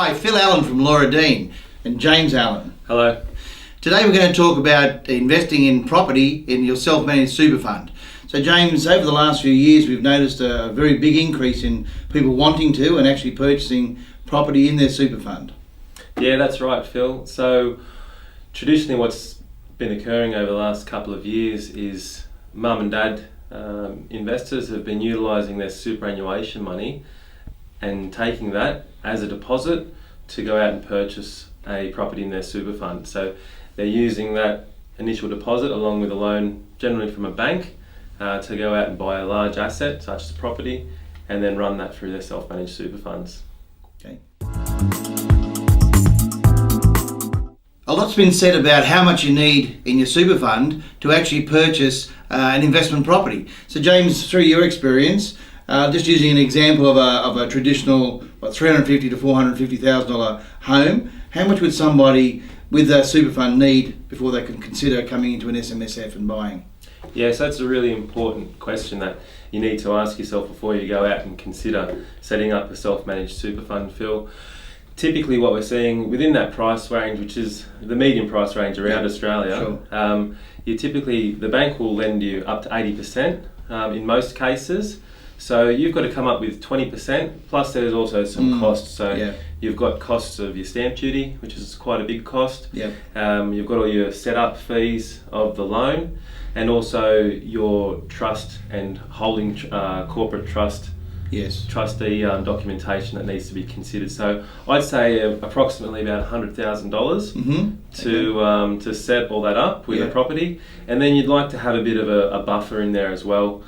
Hi, Phil Allen from Laura Dean and James Allen. Hello. Today we're going to talk about investing in property in your self-managed super fund. So James, over the last few years we've noticed a very big increase in people wanting to and actually purchasing property in their super fund. Yeah, that's right, Phil. So traditionally what's been occurring over the last couple of years is mum and dad investors have been utilising their superannuation money and taking that as a deposit to go out and purchase a property in their super fund. So they're using that initial deposit along with a loan generally from a bank to go out and buy a large asset such as property and then run that through their self-managed super funds. Okay. A lot's been said about how much you need in your super fund to actually purchase an investment property. So James, through your experience, just using an example of a traditional $350,000 to $450,000 home, how much would somebody with a super fund need before they can consider coming into an SMSF and buying? Yes, that's a really important question that you need to ask yourself before you go out and consider setting up a self-managed super fund, Phil. Typically what we're seeing within that price range, which is the median price range around Australia, sure. The bank will lend you up to 80% in most cases. So you've got to come up with 20%, plus there's also some costs. So you've got costs of your stamp duty, which is quite a big cost. Yep. You've got all your setup fees of the loan, and also your trust and holding corporate trust trustee documentation that needs to be considered. So I'd say approximately about $100,000 to set all that up with a property, and then you'd like to have a bit of a buffer in there as well,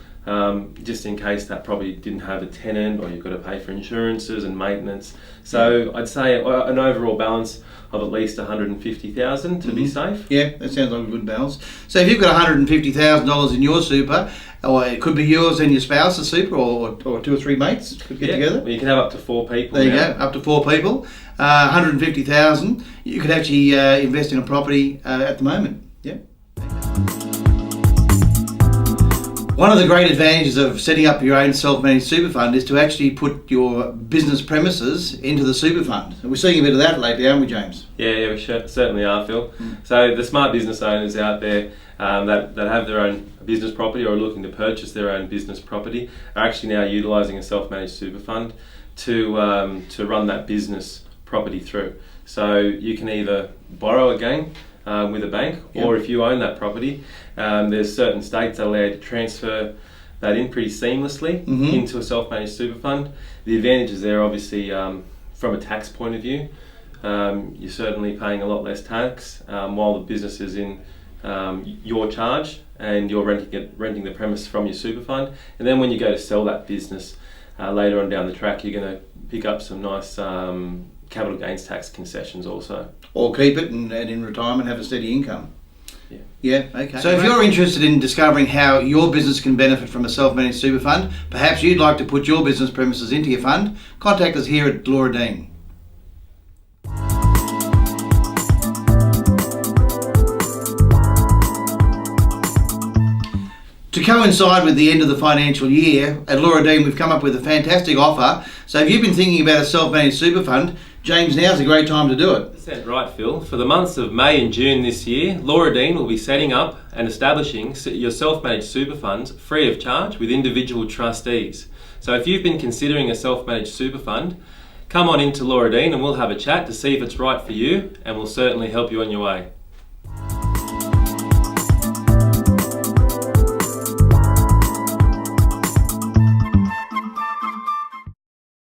just in case that property didn't have a tenant or you've got to pay for insurances and maintenance. So I'd say an overall balance of at least $150,000 to be safe. Yeah, that sounds like a good balance. So if you've got $150,000 in your super, or it could be yours and your spouse's super, or two or three mates could get together. Well, you can have up to 4 people. There you go, up to 4 people. $150,000, you could actually invest in a property at the moment. Yeah. One of the great advantages of setting up your own self-managed super fund is to actually put your business premises into the super fund. And we're seeing a bit of that lately, aren't we, James? Yeah, we certainly are, Phil. So the smart business owners out there that have their own business property or are looking to purchase their own business property are actually now utilising a self-managed super fund to run that business property through. So you can either borrow again with a bank, or if you own that property, there's certain states that allow you to transfer that in pretty seamlessly into a self-managed super fund. The advantages there, obviously, from a tax point of view, you're certainly paying a lot less tax while the business is in your charge and you're renting the premise from your super fund. And then when you go to sell that business later on down the track, you're going to pick up some nice capital gains tax concessions also. Or keep it and in retirement have a steady income. Yeah, okay. So if you're interested in discovering how your business can benefit from a self-managed super fund, perhaps you'd like to put your business premises into your fund, contact us here at Laura Dean. To coincide with the end of the financial year, at Laura Dean we've come up with a fantastic offer. So if you've been thinking about a self-managed super fund, James, now's a great time to do it. That's right, Phil. For the months of May and June this year, Laura Dean will be setting up and establishing your self-managed super funds free of charge with individual trustees. So if you've been considering a self-managed super fund, come on into Laura Dean and we'll have a chat to see if it's right for you, and we'll certainly help you on your way.